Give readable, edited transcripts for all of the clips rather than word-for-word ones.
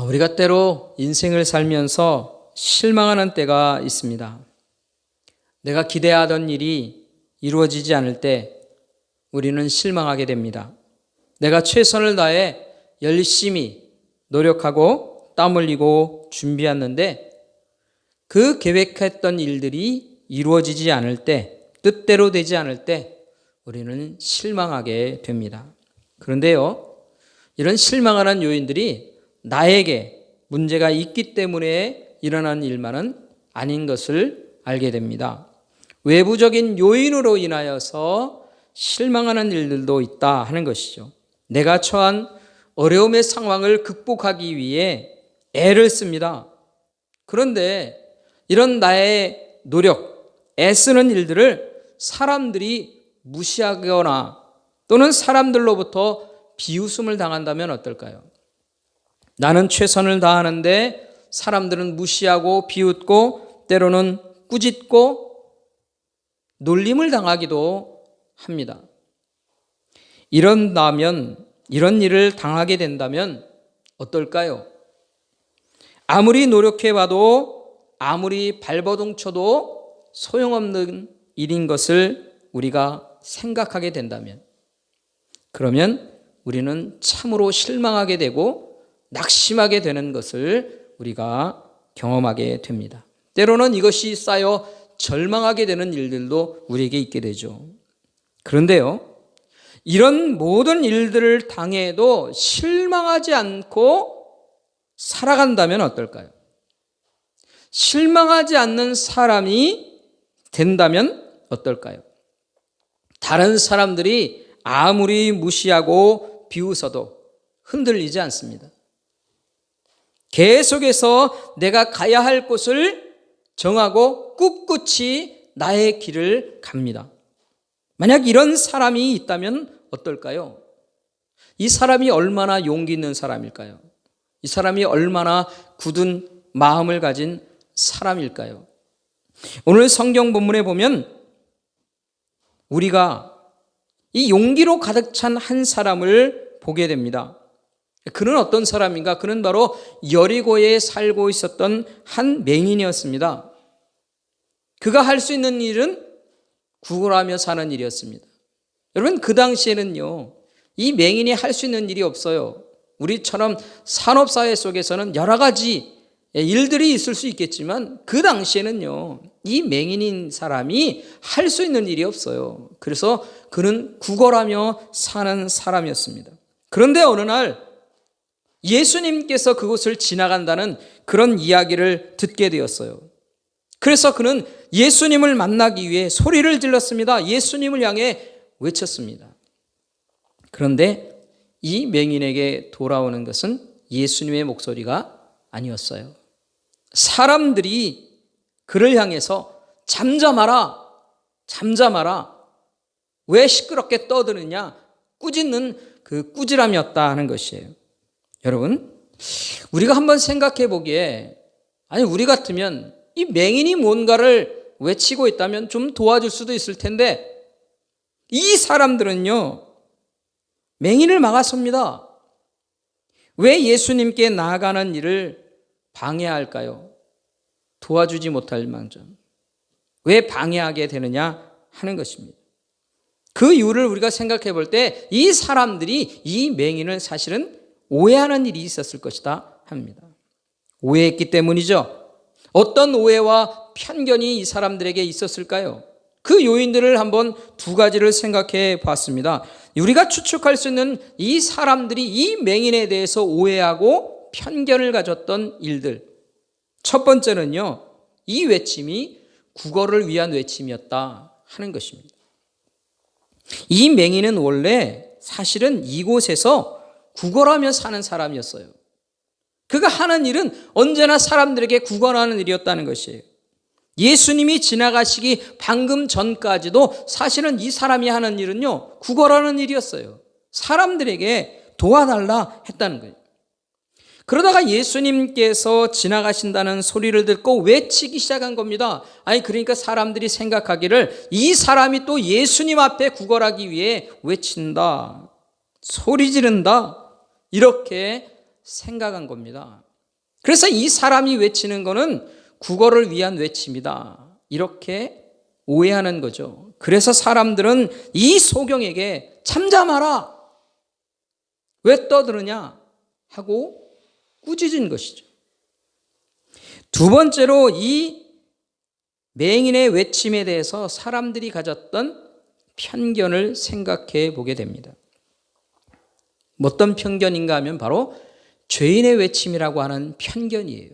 우리가 때로 인생을 살면서 실망하는 때가 있습니다. 내가 기대하던 일이 이루어지지 않을 때 우리는 실망하게 됩니다. 내가 최선을 다해 열심히 노력하고 땀 흘리고 준비했는데 그 계획했던 일들이 이루어지지 않을 때, 뜻대로 되지 않을 때 우리는 실망하게 됩니다. 그런데요, 이런 실망하는 요인들이 나에게 문제가 있기 때문에 일어난 일만은 아닌 것을 알게 됩니다. 외부적인 요인으로 인하여서 실망하는 일들도 있다 하는 것이죠. 내가 처한 어려움의 상황을 극복하기 위해 애를 씁니다. 그런데 이런 나의 노력, 애쓰는 일들을 사람들이 무시하거나 또는 사람들로부터 비웃음을 당한다면 어떨까요? 나는 최선을 다하는데 사람들은 무시하고 비웃고 때로는 꾸짖고 놀림을 당하기도 합니다. 이런 일을 당하게 된다면 어떨까요? 아무리 노력해봐도 아무리 발버둥 쳐도 소용없는 일인 것을 우리가 생각하게 된다면, 그러면 우리는 참으로 실망하게 되고 낙심하게 되는 것을 우리가 경험하게 됩니다. 때로는 이것이 쌓여 절망하게 되는 일들도 우리에게 있게 되죠. 그런데요, 이런 모든 일들을 당해도 실망하지 않고 살아간다면 어떨까요? 실망하지 않는 사람이 된다면 어떨까요? 다른 사람들이 아무리 무시하고 비웃어도 흔들리지 않습니다. 계속해서 내가 가야 할 곳을 정하고 꿋꿋이 나의 길을 갑니다. 만약 이런 사람이 있다면 어떨까요? 이 사람이 얼마나 용기 있는 사람일까요? 이 사람이 얼마나 굳은 마음을 가진 사람일까요? 오늘 성경 본문에 보면 우리가 이 용기로 가득 찬 한 사람을 보게 됩니다. 그는 어떤 사람인가? 그는 바로 여리고에 살고 있었던 한 맹인이었습니다. 그가 할 수 있는 일은 구걸하며 사는 일이었습니다. 여러분, 그 당시에는요, 이 맹인이 할 수 있는 일이 없어요. 우리처럼 산업사회 속에서는 여러 가지 일들이 있을 수 있겠지만 그 당시에는요, 이 맹인인 사람이 할 수 있는 일이 없어요. 그래서 그는 구걸하며 사는 사람이었습니다. 그런데 어느 날 예수님께서 그곳을 지나간다는 그런 이야기를 듣게 되었어요. 그래서 그는 예수님을 만나기 위해 소리를 질렀습니다. 예수님을 향해 외쳤습니다. 그런데 이 맹인에게 돌아오는 것은 예수님의 목소리가 아니었어요. 사람들이 그를 향해서 잠잠하라, 잠잠하라, 왜 시끄럽게 떠드느냐, 꾸짖는 그 꾸지람이었다 하는 것이에요. 여러분, 우리가 한번 생각해 보기에, 우리 같으면 이 맹인이 뭔가를 외치고 있다면 좀 도와줄 수도 있을 텐데 이 사람들은요, 맹인을 막았습니다. 왜 예수님께 나아가는 일을 방해할까요? 도와주지 못할 망정. 왜 방해하게 되느냐 하는 것입니다. 그 이유를 우리가 생각해 볼 때 이 사람들이 이 맹인을 사실은 오해하는 일이 있었을 것이다 합니다. 오해했기 때문이죠. 어떤 오해와 편견이 이 사람들에게 있었을까요? 그 요인들을 한번 두 가지를 생각해 봤습니다. 우리가 추측할 수 있는 이 사람들이 이 맹인에 대해서 오해하고 편견을 가졌던 일들. 첫 번째는요, 이 외침이 구걸을 위한 외침이었다 하는 것입니다. 이 맹인은 원래 사실은 이곳에서 구걸하며 사는 사람이었어요. 그가 하는 일은 언제나 사람들에게 구걸하는 일이었다는 것이에요. 예수님이 지나가시기 방금 전까지도 사실은 이 사람이 하는 일은요, 구걸하는 일이었어요. 사람들에게 도와달라 했다는 거예요. 그러다가 예수님께서 지나가신다는 소리를 듣고 외치기 시작한 겁니다. 그러니까 사람들이 생각하기를 이 사람이 또 예수님 앞에 구걸하기 위해 외친다, 소리 지른다, 이렇게 생각한 겁니다. 그래서 이 사람이 외치는 거는 국어를 위한 외침이다. 이렇게 오해하는 거죠. 그래서 사람들은 이 소경에게 잠잠하라. 왜 떠드느냐 하고 꾸짖은 것이죠. 두 번째로 이 맹인의 외침에 대해서 사람들이 가졌던 편견을 생각해 보게 됩니다. 어떤 편견인가 하면 바로 죄인의 외침이라고 하는 편견이에요.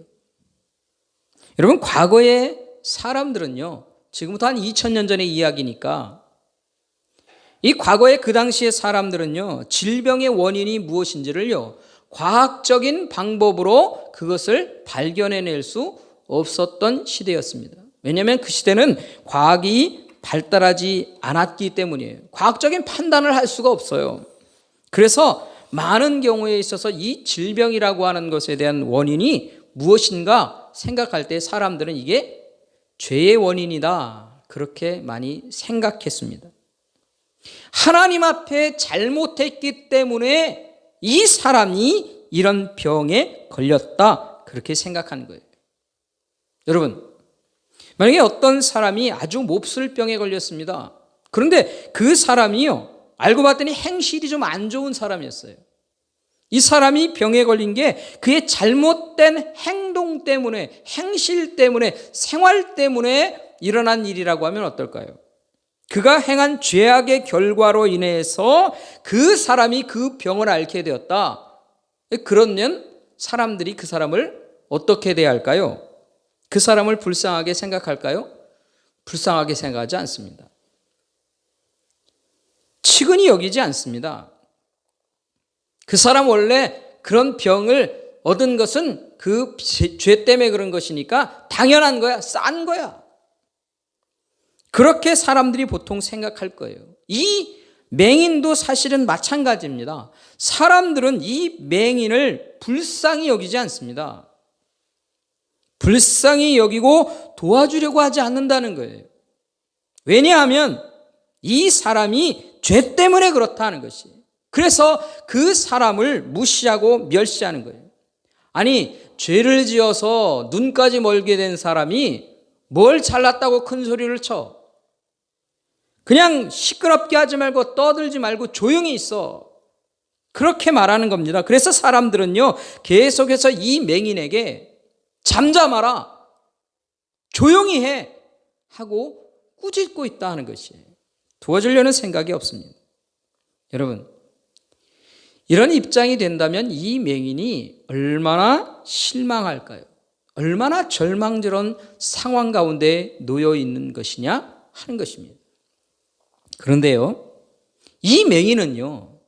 여러분, 과거의 사람들은요, 지금부터 한 2000년 전의 이야기니까 이 과거의 그 당시의 사람들은요, 질병의 원인이 무엇인지를요, 과학적인 방법으로 그것을 발견해낼 수 없었던 시대였습니다. 왜냐하면 그 시대는 과학이 발달하지 않았기 때문이에요. 과학적인 판단을 할 수가 없어요. 그래서 많은 경우에 있어서 이 질병이라고 하는 것에 대한 원인이 무엇인가 생각할 때 사람들은 이게 죄의 원인이다, 그렇게 많이 생각했습니다. 하나님 앞에 잘못했기 때문에 이 사람이 이런 병에 걸렸다, 그렇게 생각하는 거예요. 여러분, 만약에 어떤 사람이 아주 몹쓸 병에 걸렸습니다. 그런데 그 사람이요, 알고 봤더니 행실이 좀 안 좋은 사람이었어요. 이 사람이 병에 걸린 게 그의 잘못된 행동 때문에, 행실 때문에, 생활 때문에 일어난 일이라고 하면 어떨까요? 그가 행한 죄악의 결과로 인해서 그 사람이 그 병을 앓게 되었다. 그러면 사람들이 그 사람을 어떻게 대할까요? 그 사람을 불쌍하게 생각할까요? 불쌍하게 생각하지 않습니다. 치근히 여기지 않습니다. 그 사람 원래 그런 병을 얻은 것은 그 죄 때문에 그런 것이니까 당연한 거야, 싼 거야. 그렇게 사람들이 보통 생각할 거예요. 이 맹인도 사실은 마찬가지입니다. 사람들은 이 맹인을 불쌍히 여기지 않습니다. 불쌍히 여기고 도와주려고 하지 않는다는 거예요. 왜냐하면 이 사람이 죄 때문에 그렇다는 것이. 그래서 그 사람을 무시하고 멸시하는 거예요. 아니, 죄를 지어서 눈까지 멀게 된 사람이 뭘 잘났다고 큰 소리를 쳐. 그냥 시끄럽게 하지 말고 떠들지 말고 조용히 있어. 그렇게 말하는 겁니다. 그래서 사람들은요, 계속해서 이 맹인에게 잠잠하라, 조용히 해 하고 꾸짖고 있다 하는 것이에요. 도와주려는 생각이 없습니다. 여러분, 이런 입장이 된다면 이 맹인이 얼마나 실망할까요? 얼마나 절망스러운 상황 가운데 놓여 있는 것이냐 하는 것입니다. 그런데요, 이 맹인은요,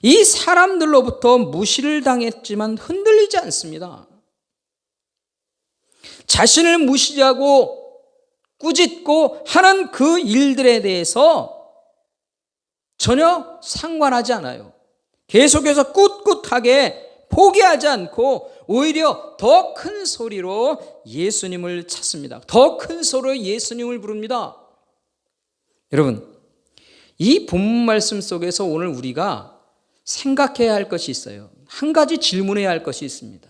이 사람들로부터 무시를 당했지만 흔들리지 않습니다. 자신을 무시하고 꾸짖고 하는 그 일들에 대해서 전혀 상관하지 않아요. 계속해서 꿋꿋하게 포기하지 않고 오히려 더 큰 소리로 예수님을 찾습니다. 더 큰 소리로 예수님을 부릅니다. 여러분, 이 본문 말씀 속에서 오늘 우리가 생각해야 할 것이 있어요. 한 가지 질문해야 할 것이 있습니다.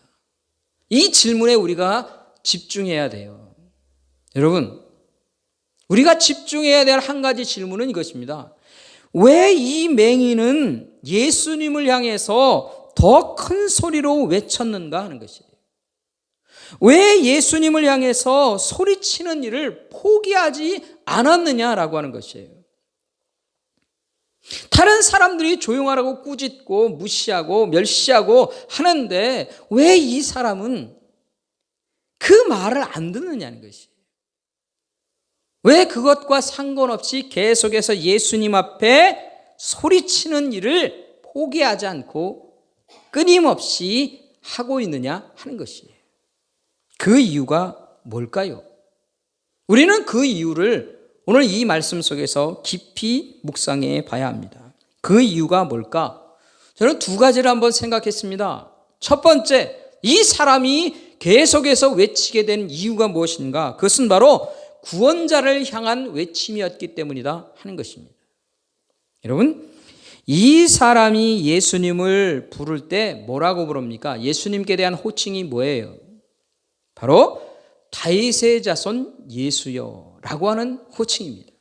이 질문에 우리가 집중해야 돼요. 여러분, 우리가 집중해야 될 한 가지 질문은 이것입니다. 왜 이 맹인은 예수님을 향해서 더 큰 소리로 외쳤는가 하는 것이에요. 왜 예수님을 향해서 소리치는 일을 포기하지 않았느냐라고 하는 것이에요. 다른 사람들이 조용하라고 꾸짖고 무시하고 멸시하고 하는데 왜 이 사람은 그 말을 안 듣느냐는 것이에요. 왜 그것과 상관없이 계속해서 예수님 앞에 소리치는 일을 포기하지 않고 끊임없이 하고 있느냐 하는 것이에요. 그 이유가 뭘까요? 우리는 그 이유를 오늘 이 말씀 속에서 깊이 묵상해 봐야 합니다. 그 이유가 뭘까? 저는 두 가지를 한번 생각했습니다. 첫 번째, 이 사람이 계속해서 외치게 된 이유가 무엇인가? 그것은 바로 구원자를 향한 외침이었기 때문이다 하는 것입니다. 여러분, 이 사람이 예수님을 부를 때 뭐라고 부릅니까? 예수님께 대한 호칭이 뭐예요? 바로 다윗의 자손 예수여 라고 하는 호칭입니다.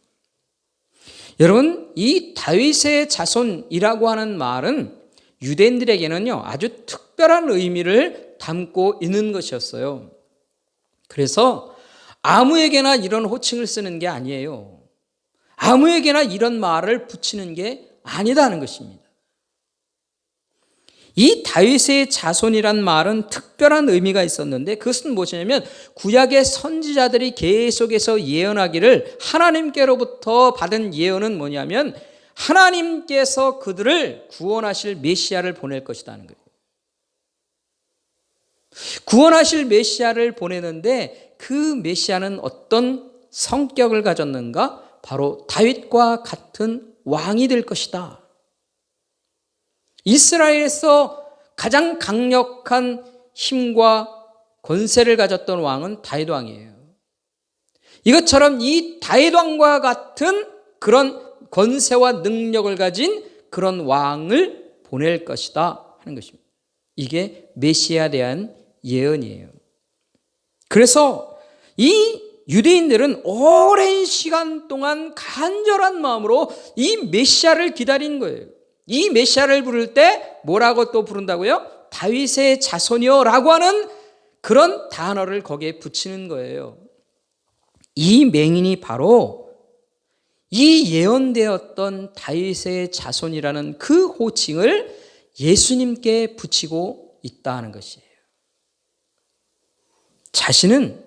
여러분, 이 다윗의 자손이라고 하는 말은 유대인들에게는요, 아주 특별한 의미를 담고 있는 것이었어요. 그래서 아무에게나 이런 호칭을 쓰는 게 아니에요. 아무에게나 이런 말을 붙이는 게 아니다는 것입니다. 이 다윗의 자손이란 말은 특별한 의미가 있었는데 그것은 무엇이냐면 구약의 선지자들이 계속해서 예언하기를 하나님께로부터 받은 예언은 뭐냐면 하나님께서 그들을 구원하실 메시아를 보낼 것이라는 거예요. 구원하실 메시아를 보내는데 그 메시아는 어떤 성격을 가졌는가? 바로 다윗과 같은 왕이 될 것이다. 이스라엘에서 가장 강력한 힘과 권세를 가졌던 왕은 다윗 왕이에요. 이것처럼 이 다윗 왕과 같은 그런 권세와 능력을 가진 그런 왕을 보낼 것이다 하는 것입니다. 이게 메시아에 대한 예언이에요. 그래서 이 유대인들은 오랜 시간 동안 간절한 마음으로 이 메시아를 기다린 거예요. 이 메시아를 부를 때 뭐라고 또 부른다고요? 다윗의 자손이요 라고 하는 그런 단어를 거기에 붙이는 거예요. 이 맹인이 바로 이 예언되었던 다윗의 자손이라는 그 호칭을 예수님께 붙이고 있다는 것이에요. 자신은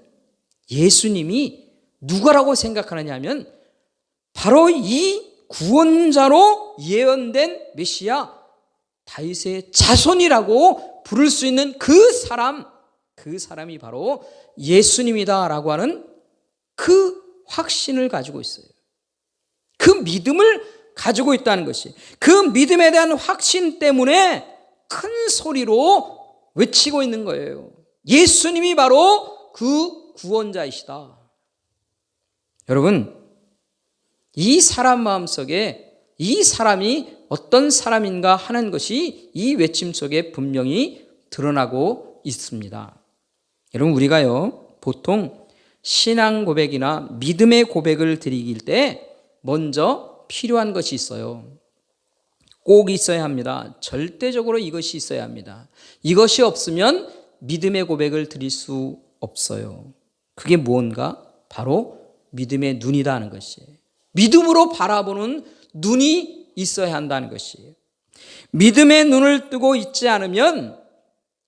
예수님이 누구라고 생각하느냐 하면 바로 이 구원자로 예언된 메시아 다윗의 자손이라고 부를 수 있는 그 사람이 바로 예수님이다라고 하는 그 확신을 가지고 있어요. 그 믿음을 가지고 있다는 것이, 그 믿음에 대한 확신 때문에 큰 소리로 외치고 있는 거예요. 예수님이 바로 그 구원자이시다. 여러분, 이 사람 마음속에 이 사람이 어떤 사람인가 하는 것이 이 외침 속에 분명히 드러나고 있습니다. 여러분, 우리가요 보통 신앙 고백이나 믿음의 고백을 드리길 때 먼저 필요한 것이 있어요. 꼭 있어야 합니다. 절대적으로 이것이 있어야 합니다. 이것이 없으면 믿음의 고백을 드릴 수 없어요. 그게 무언가? 바로 믿음의 눈이다 하는 것이에요. 믿음으로 바라보는 눈이 있어야 한다는 것이에요. 믿음의 눈을 뜨고 있지 않으면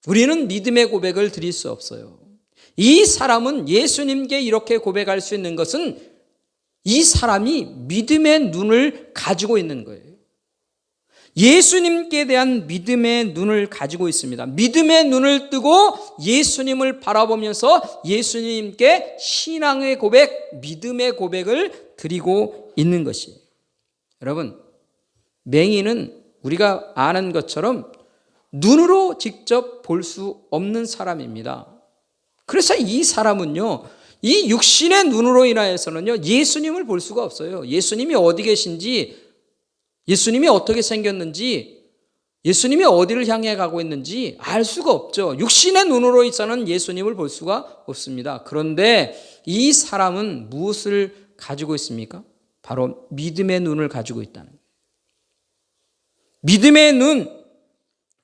우리는 믿음의 고백을 드릴 수 없어요. 이 사람은 예수님께 이렇게 고백할 수 있는 것은 이 사람이 믿음의 눈을 가지고 있는 거예요. 예수님께 대한 믿음의 눈을 가지고 있습니다. 믿음의 눈을 뜨고 예수님을 바라보면서 예수님께 신앙의 고백, 믿음의 고백을 드리고 있는 것이에요. 여러분, 맹인은 우리가 아는 것처럼 눈으로 직접 볼 수 없는 사람입니다. 그래서 이 사람은요, 이 육신의 눈으로 인하여서는요, 예수님을 볼 수가 없어요. 예수님이 어디 계신지, 예수님이 어떻게 생겼는지, 예수님이 어디를 향해 가고 있는지 알 수가 없죠. 육신의 눈으로 있어는 예수님을 볼 수가 없습니다. 그런데 이 사람은 무엇을 가지고 있습니까? 바로 믿음의 눈을 가지고 있다는 거예요. 믿음의 눈,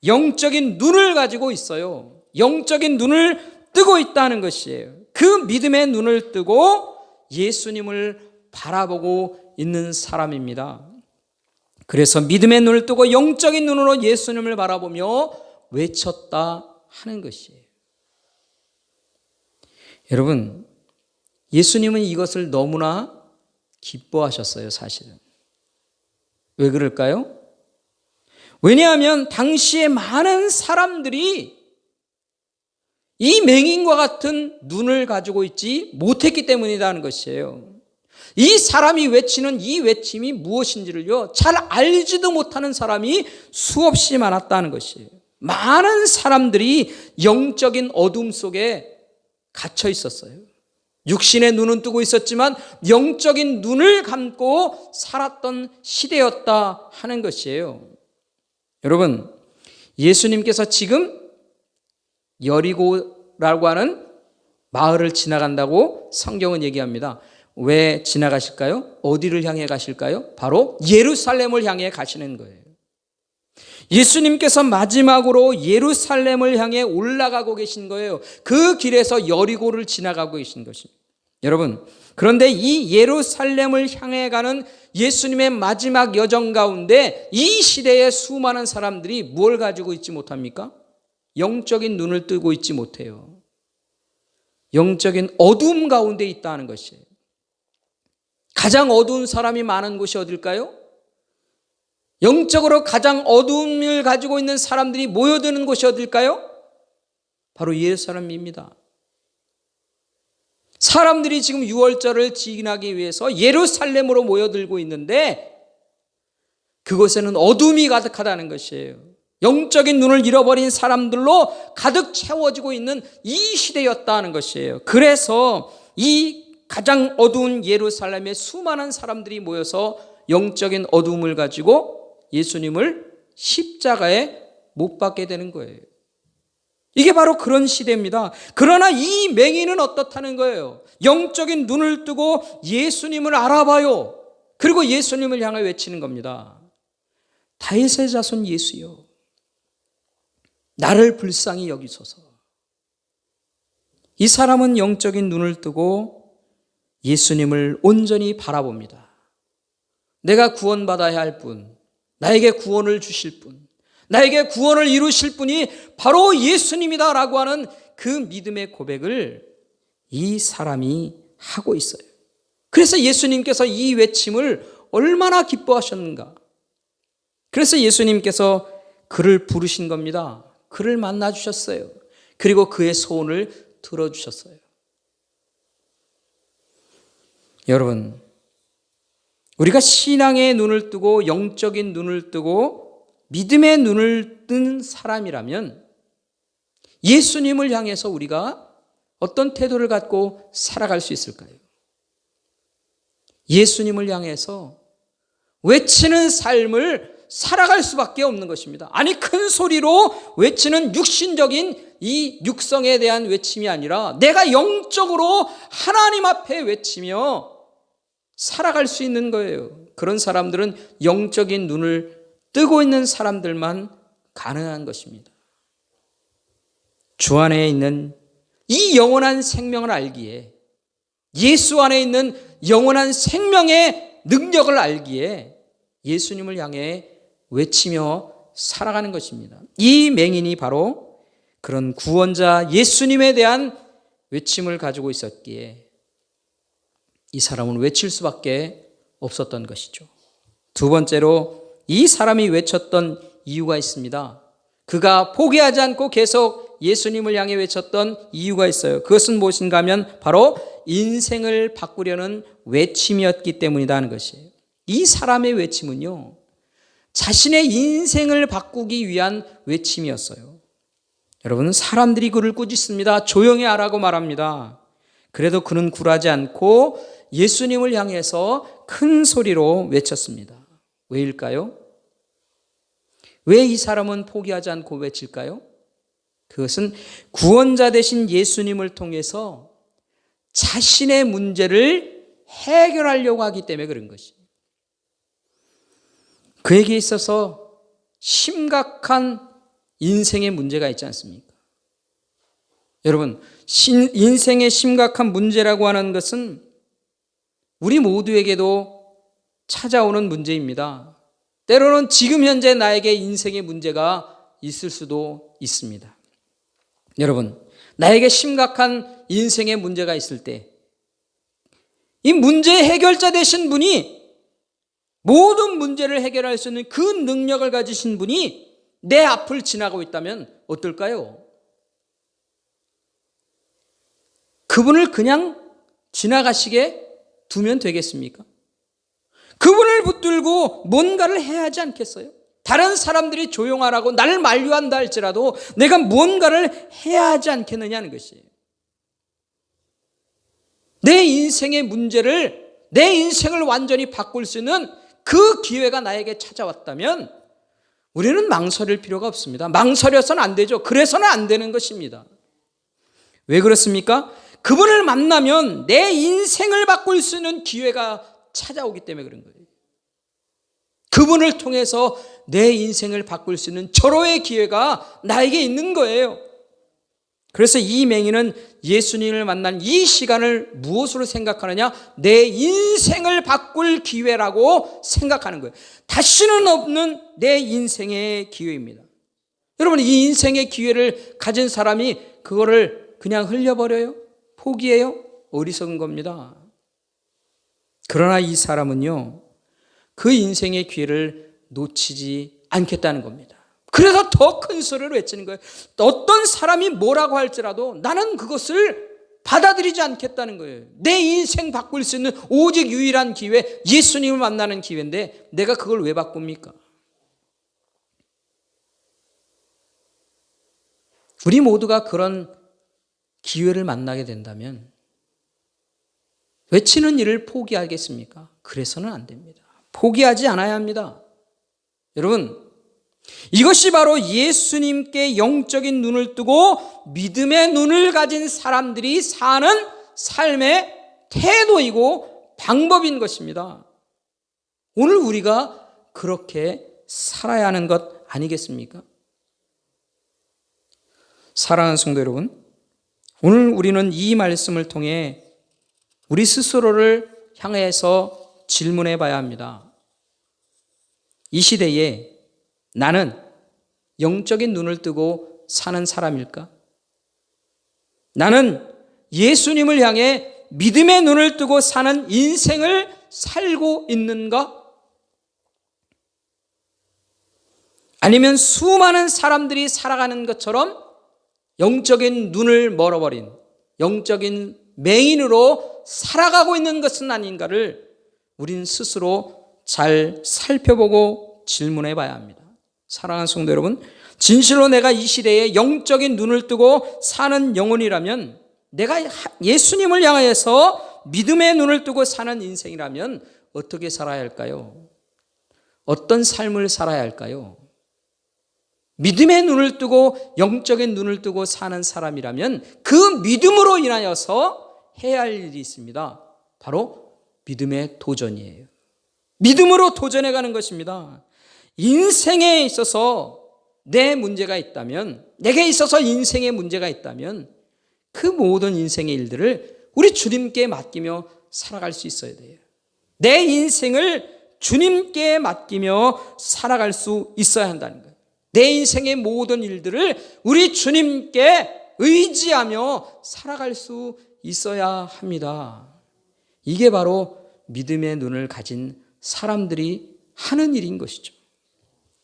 영적인 눈을 가지고 있어요. 영적인 눈을 뜨고 있다는 것이에요. 그 믿음의 눈을 뜨고 예수님을 바라보고 있는 사람입니다. 그래서 믿음의 눈을 뜨고 영적인 눈으로 예수님을 바라보며 외쳤다 하는 것이에요. 여러분, 예수님은 이것을 너무나 기뻐하셨어요, 사실은. 왜 그럴까요? 왜냐하면 당시에 많은 사람들이 이 맹인과 같은 눈을 가지고 있지 못했기 때문이라는 것이에요. 이 사람이 외치는 이 외침이 무엇인지를요, 잘 알지도 못하는 사람이 수없이 많았다는 것이에요. 많은 사람들이 영적인 어둠 속에 갇혀 있었어요. 육신의 눈은 뜨고 있었지만 영적인 눈을 감고 살았던 시대였다 하는 것이에요. 여러분, 예수님께서 지금 여리고라고 하는 마을을 지나간다고 성경은 얘기합니다. 왜 지나가실까요? 어디를 향해 가실까요? 바로 예루살렘을 향해 가시는 거예요. 예수님께서 마지막으로 예루살렘을 향해 올라가고 계신 거예요. 그 길에서 여리고를 지나가고 계신 것입니다. 여러분, 그런데 이 예루살렘을 향해 가는 예수님의 마지막 여정 가운데 이 시대의 수많은 사람들이 뭘 가지고 있지 못합니까? 영적인 눈을 뜨고 있지 못해요. 영적인 어둠 가운데 있다는 것이에요. 가장 어두운 사람이 많은 곳이 어딜까요? 영적으로 가장 어둠을 가지고 있는 사람들이 모여드는 곳이 어딜까요? 바로 예루살렘입니다. 사람들이 지금 유월절을 지나기 위해서 예루살렘으로 모여들고 있는데 그곳에는 어둠이 가득하다는 것이에요. 영적인 눈을 잃어버린 사람들로 가득 채워지고 있는 이 시대였다는 것이에요. 그래서 이 가장 어두운 예루살렘에 수많은 사람들이 모여서 영적인 어둠을 가지고 예수님을 십자가에 못 박게 되는 거예요. 이게 바로 그런 시대입니다. 그러나 이 맹인은 어떻다는 거예요? 영적인 눈을 뜨고 예수님을 알아봐요. 그리고 예수님을 향해 외치는 겁니다. 다윗의 자손 예수여, 나를 불쌍히 여기소서. 이 사람은 영적인 눈을 뜨고 예수님을 온전히 바라봅니다. 내가 구원받아야 할 분, 나에게 구원을 주실 분, 나에게 구원을 이루실 분이 바로 예수님이다라고 하는 그 믿음의 고백을 이 사람이 하고 있어요. 그래서 예수님께서 이 외침을 얼마나 기뻐하셨는가. 그래서 예수님께서 그를 부르신 겁니다. 그를 만나주셨어요. 그리고 그의 소원을 들어주셨어요. 여러분, 우리가 신앙의 눈을 뜨고 영적인 눈을 뜨고 믿음의 눈을 뜬 사람이라면 예수님을 향해서 우리가 어떤 태도를 갖고 살아갈 수 있을까요? 예수님을 향해서 외치는 삶을 살아갈 수밖에 없는 것입니다. 아니, 큰 소리로 외치는 육신적인 이 육성에 대한 외침이 아니라 내가 영적으로 하나님 앞에 외치며 살아갈 수 있는 거예요. 그런 사람들은 영적인 눈을 뜨고 있는 사람들만 가능한 것입니다. 주 안에 있는 이 영원한 생명을 알기에, 예수 안에 있는 영원한 생명의 능력을 알기에 예수님을 향해 외치며 살아가는 것입니다. 이 맹인이 바로 그런 구원자 예수님에 대한 외침을 가지고 있었기에 이 사람은 외칠 수밖에 없었던 것이죠. 두 번째로 이 사람이 외쳤던 이유가 있습니다. 그가 포기하지 않고 계속 예수님을 향해 외쳤던 이유가 있어요. 그것은 무엇인가 하면 바로 인생을 바꾸려는 외침이었기 때문이다 하는 것이에요. 이 사람의 외침은요, 자신의 인생을 바꾸기 위한 외침이었어요. 여러분, 사람들이 그를 꾸짖습니다. 조용히 하라고 말합니다. 그래도 그는 굴하지 않고 예수님을 향해서 큰 소리로 외쳤습니다. 왜일까요? 왜 이 사람은 포기하지 않고 외칠까요? 그것은 구원자 되신 예수님을 통해서 자신의 문제를 해결하려고 하기 때문에 그런 것이에요. 그에게 있어서 심각한 인생의 문제가 있지 않습니까? 여러분, 인생의 심각한 문제라고 하는 것은 우리 모두에게도 찾아오는 문제입니다. 때로는 지금 현재 나에게 인생의 문제가 있을 수도 있습니다. 여러분, 나에게 심각한 인생의 문제가 있을 때 이 문제의 해결자 되신 분이, 모든 문제를 해결할 수 있는 그 능력을 가지신 분이 내 앞을 지나고 있다면 어떨까요? 그분을 그냥 지나가시게 두면 되겠습니까? 그분을 붙들고 뭔가를 해야 하지 않겠어요? 다른 사람들이 조용하라고 나를 만류한다 할지라도 내가 뭔가를 해야 하지 않겠느냐는 것이에요. 내 인생의 문제를, 내 인생을 완전히 바꿀 수 있는 그 기회가 나에게 찾아왔다면 우리는 망설일 필요가 없습니다. 망설여서는 안 되죠. 그래서는 안 되는 것입니다. 왜 그렇습니까? 그분을 만나면 내 인생을 바꿀 수 있는 기회가 찾아오기 때문에 그런 거예요. 그분을 통해서 내 인생을 바꿀 수 있는 절호의 기회가 나에게 있는 거예요. 그래서 이 맹인은 예수님을 만난 이 시간을 무엇으로 생각하느냐? 내 인생을 바꿀 기회라고 생각하는 거예요. 다시는 없는 내 인생의 기회입니다. 여러분, 이 인생의 기회를 가진 사람이 그거를 그냥 흘려버려요? 포기해요? 어리석은 겁니다. 그러나 이 사람은요, 그 인생의 기회를 놓치지 않겠다는 겁니다. 그래서 더 큰 소리로 외치는 거예요. 어떤 사람이 뭐라고 할지라도 나는 그것을 받아들이지 않겠다는 거예요. 내 인생 바꿀 수 있는 오직 유일한 기회, 예수님을 만나는 기회인데 내가 그걸 왜 바꿉니까? 우리 모두가 그런 기회를 만나게 된다면 외치는 일을 포기하겠습니까? 그래서는 안 됩니다. 포기하지 않아야 합니다. 여러분, 이것이 바로 예수님께 영적인 눈을 뜨고 믿음의 눈을 가진 사람들이 사는 삶의 태도이고 방법인 것입니다. 오늘 우리가 그렇게 살아야 하는 것 아니겠습니까? 사랑하는 성도 여러분, 오늘 우리는 이 말씀을 통해 우리 스스로를 향해서 질문해 봐야 합니다. 이 시대에 나는 영적인 눈을 뜨고 사는 사람일까? 나는 예수님을 향해 믿음의 눈을 뜨고 사는 인생을 살고 있는가? 아니면 수많은 사람들이 살아가는 것처럼 영적인 눈을 멀어버린 영적인 맹인으로 살아가고 있는 것은 아닌가를 우린 스스로 잘 살펴보고 질문해 봐야 합니다. 사랑하는 성도 여러분, 진실로 내가 이 시대에 영적인 눈을 뜨고 사는 영혼이라면, 내가 예수님을 향해서 믿음의 눈을 뜨고 사는 인생이라면 어떻게 살아야 할까요? 어떤 삶을 살아야 할까요? 믿음의 눈을 뜨고 영적인 눈을 뜨고 사는 사람이라면 그 믿음으로 인하여서 해야 할 일이 있습니다. 바로 믿음의 도전이에요. 믿음으로 도전해가는 것입니다. 인생에 있어서 내 문제가 있다면, 내게 있어서 인생의 문제가 있다면 그 모든 인생의 일들을 우리 주님께 맡기며 살아갈 수 있어야 돼요. 내 인생을 주님께 맡기며 살아갈 수 있어야 한다는 거예요. 내 인생의 모든 일들을 우리 주님께 의지하며 살아갈 수 있어야 합니다. 이게 바로 믿음의 눈을 가진 사람들이 하는 일인 것이죠.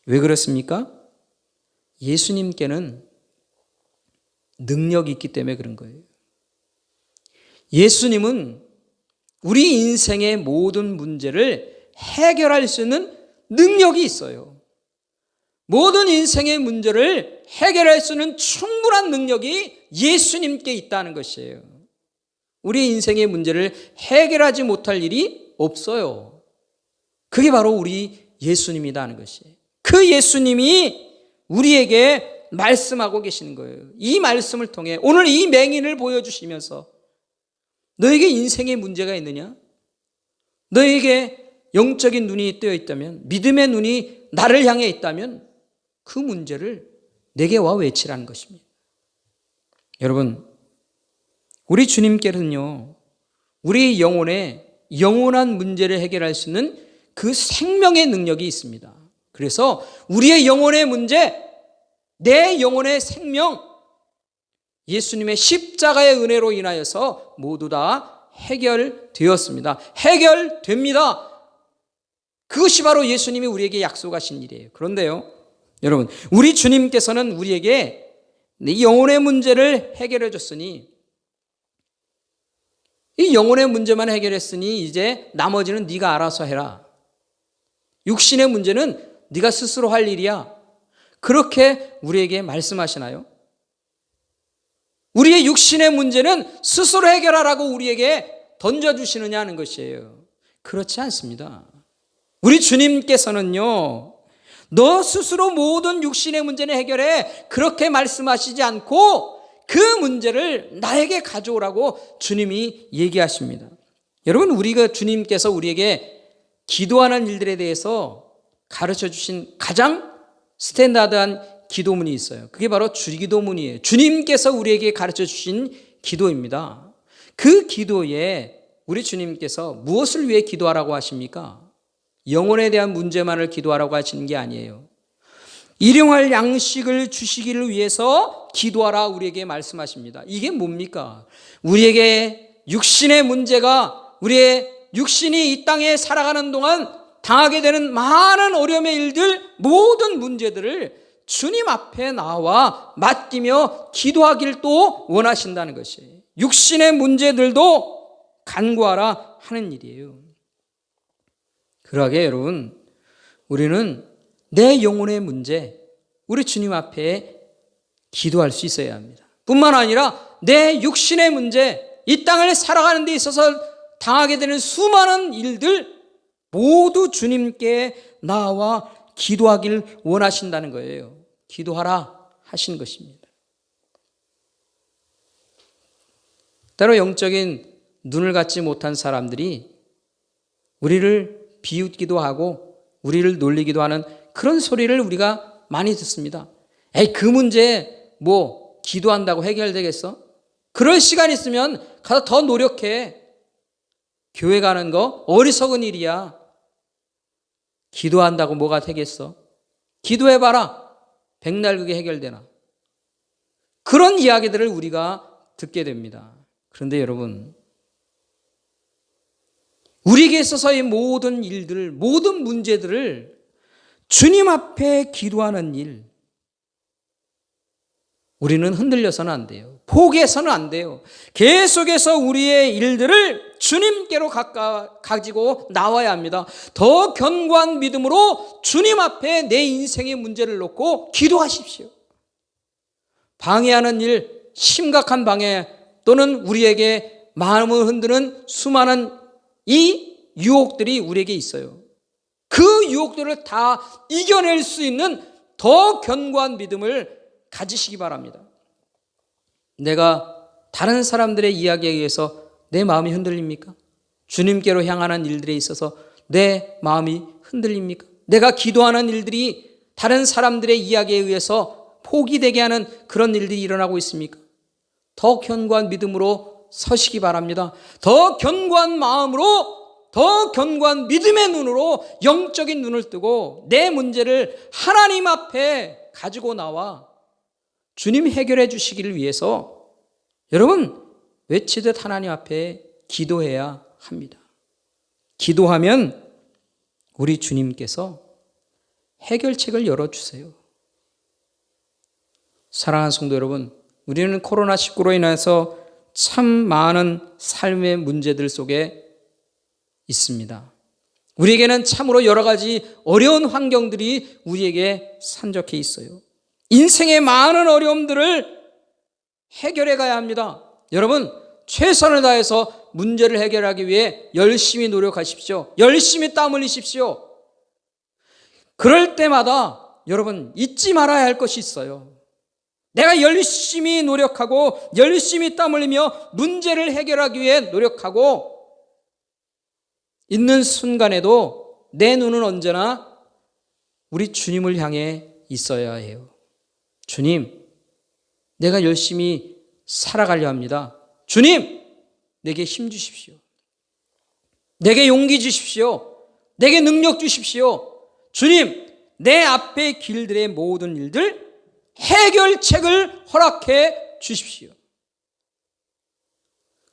왜 그렇습니까? 예수님께는 능력이 있기 때문에 그런 거예요. 예수님은 우리 인생의 모든 문제를 해결할 수 있는 능력이 있어요. 모든 인생의 문제를 해결할 수 있는 충분한 능력이 예수님께 있다는 것이에요. 우리 인생의 문제를 해결하지 못할 일이 없어요. 그게 바로 우리 예수님이라는 것이에요. 그 예수님이 우리에게 말씀하고 계시는 거예요. 이 말씀을 통해 오늘 이 맹인을 보여주시면서 너에게 인생의 문제가 있느냐? 너에게 영적인 눈이 뜨여 있다면, 믿음의 눈이 나를 향해 있다면 그 문제를 내게 와 외치라는 것입니다. 여러분, 우리 주님께는요, 우리 영혼의 영원한 문제를 해결할 수 있는 그 생명의 능력이 있습니다. 그래서 우리의 영혼의 문제, 내 영혼의 생명, 예수님의 십자가의 은혜로 인하여서 모두 다 해결되었습니다. 해결됩니다. 그것이 바로 예수님이 우리에게 약속하신 일이에요. 그런데요, 여러분, 우리 주님께서는 우리에게 이 영혼의 문제를 해결해 줬으니, 이 영혼의 문제만 해결했으니 이제 나머지는 네가 알아서 해라. 육신의 문제는 네가 스스로 할 일이야. 그렇게 우리에게 말씀하시나요? 우리의 육신의 문제는 스스로 해결하라고 우리에게 던져주시느냐 하는 것이에요. 그렇지 않습니다. 우리 주님께서는요, 너 스스로 모든 육신의 문제는 해결해, 그렇게 말씀하시지 않고 그 문제를 나에게 가져오라고 주님이 얘기하십니다. 여러분, 우리가 주님께서 우리에게 기도하는 일들에 대해서 가르쳐 주신 가장 스탠다드한 기도문이 있어요. 그게 바로 주기도문이에요. 주님께서 우리에게 가르쳐 주신 기도입니다. 그 기도에 우리 주님께서 무엇을 위해 기도하라고 하십니까? 영혼에 대한 문제만을 기도하라고 하시는 게 아니에요. 일용할 양식을 주시기를 위해서 기도하라 우리에게 말씀하십니다. 이게 뭡니까? 우리에게 육신의 문제가, 우리의 육신이 이 땅에 살아가는 동안 당하게 되는 많은 어려움의 일들, 모든 문제들을 주님 앞에 나와 맡기며 기도하기를 또 원하신다는 것이에요. 육신의 문제들도 간구하라 하는 일이에요. 그러하게 여러분, 우리는 내 영혼의 문제, 우리 주님 앞에 기도할 수 있어야 합니다. 뿐만 아니라 내 육신의 문제, 이 땅을 살아가는 데 있어서 당하게 되는 수많은 일들 모두 주님께 나와 기도하기를 원하신다는 거예요. 기도하라 하신 것입니다. 때로 영적인 눈을 갖지 못한 사람들이 우리를 비웃기도 하고 우리를 놀리기도 하는 그런 소리를 우리가 많이 듣습니다. 에이, 그 문제 뭐 기도한다고 해결되겠어? 그럴 시간 있으면 가서 더 노력해. 교회 가는 거 어리석은 일이야. 기도한다고 뭐가 되겠어? 기도해봐라. 백날 그게 해결되나? 그런 이야기들을 우리가 듣게 됩니다. 그런데 여러분, 우리에게 있어서의 모든 일들, 모든 문제들을 주님 앞에 기도하는 일, 우리는 흔들려서는 안 돼요. 포기해서는 안 돼요. 계속해서 우리의 일들을 주님께로 가지고 나와야 합니다. 더 견고한 믿음으로 주님 앞에 내 인생의 문제를 놓고 기도하십시오. 방해하는 일, 심각한 방해 또는 우리에게 마음을 흔드는 수많은 이 유혹들이 우리에게 있어요. 그 유혹들을 다 이겨낼 수 있는 더 견고한 믿음을 가지시기 바랍니다. 내가 다른 사람들의 이야기에 의해서 내 마음이 흔들립니까? 주님께로 향하는 일들에 있어서 내 마음이 흔들립니까? 내가 기도하는 일들이 다른 사람들의 이야기에 의해서 포기되게 하는 그런 일들이 일어나고 있습니까? 더 견고한 믿음으로 서시기 바랍니다. 더 견고한 마음으로, 더 견고한 믿음의 눈으로, 영적인 눈을 뜨고 내 문제를 하나님 앞에 가지고 나와 주님 해결해 주시기를 위해서 여러분 외치듯 하나님 앞에 기도해야 합니다. 기도하면 우리 주님께서 해결책을 열어주세요. 사랑하는 성도 여러분, 우리는 코로나19로 인해서 참 많은 삶의 문제들 속에 있습니다. 우리에게는 참으로 여러 가지 어려운 환경들이 우리에게 산적해 있어요. 인생의 많은 어려움들을 해결해 가야 합니다. 여러분, 최선을 다해서 문제를 해결하기 위해 열심히 노력하십시오. 열심히 땀 흘리십시오. 그럴 때마다 여러분 잊지 말아야 할 것이 있어요. 내가 열심히 노력하고 열심히 땀 흘리며 문제를 해결하기 위해 노력하고 있는 순간에도 내 눈은 언제나 우리 주님을 향해 있어야 해요. 주님, 내가 열심히 살아가려 합니다. 주님, 내게 힘 주십시오. 내게 용기 주십시오. 내게 능력 주십시오. 주님, 내 앞의 길들의 모든 일들 해결책을 허락해 주십시오.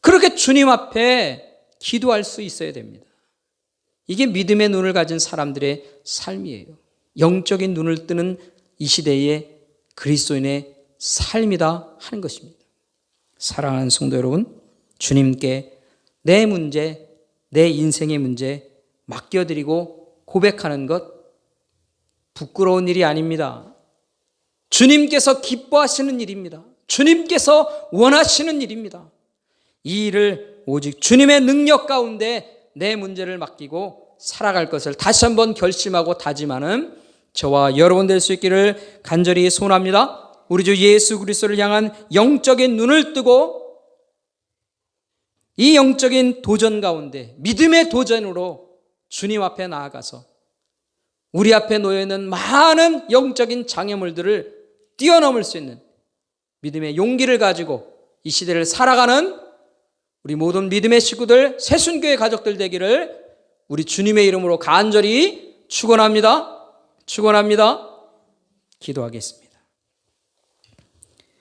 그렇게 주님 앞에 기도할 수 있어야 됩니다. 이게 믿음의 눈을 가진 사람들의 삶이에요. 영적인 눈을 뜨는 이 시대의 그리스도인의 삶이다 하는 것입니다. 사랑하는 성도 여러분, 주님께 내 문제, 내 인생의 문제 맡겨드리고 고백하는 것 부끄러운 일이 아닙니다. 주님께서 기뻐하시는 일입니다. 주님께서 원하시는 일입니다. 이 일을 오직 주님의 능력 가운데 내 문제를 맡기고 살아갈 것을 다시 한번 결심하고 다짐하는 저와 여러분 될 수 있기를 간절히 소원합니다. 우리 주 예수 그리스도를 향한 영적인 눈을 뜨고 이 영적인 도전 가운데 믿음의 도전으로 주님 앞에 나아가서 우리 앞에 놓여있는 많은 영적인 장애물들을 뛰어넘을 수 있는 믿음의 용기를 가지고 이 시대를 살아가는 우리 모든 믿음의 식구들, 새순교회 가족들 되기를 우리 주님의 이름으로 간절히 축원합니다. 기도하겠습니다.